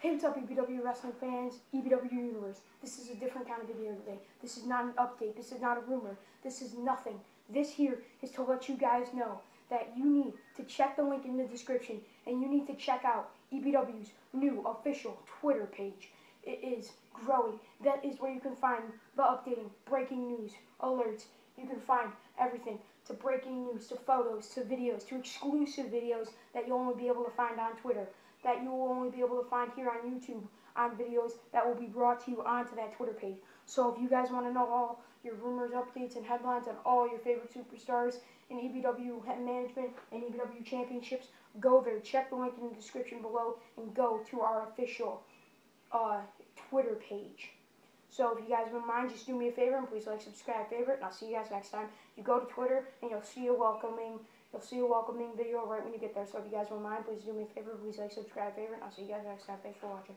Hey, what's up, EBW Wrestling fans, EBW Universe. This is a different kind of video today. This is not an update. This is not a rumor. This is nothing. This here is to let you guys know that you need to check the link in the description and you need to check out EBW's new official Twitter page. It is growing. That is where you can find the updating, breaking news, alerts. You can find everything, to breaking news, to photos, to videos, to exclusive videos that you'll only be able to find on Twitter, that you will only be able to find here on YouTube, on videos that will be brought to you onto that Twitter page. So if you guys want to know all your rumors, updates, and headlines on all your favorite superstars in EBW management and EBW championships, go there. Check the link in the description below and go to our official Twitter page. So if you guys wouldn't mind, just do me a favor and please like, subscribe, favorite, and I'll see you guys next time. You go to Twitter and you'll see a welcoming video right when you get there. So if you guys wouldn't mind, please do me a favor, please like, subscribe, favorite, and I'll see you guys next time. Thanks for watching.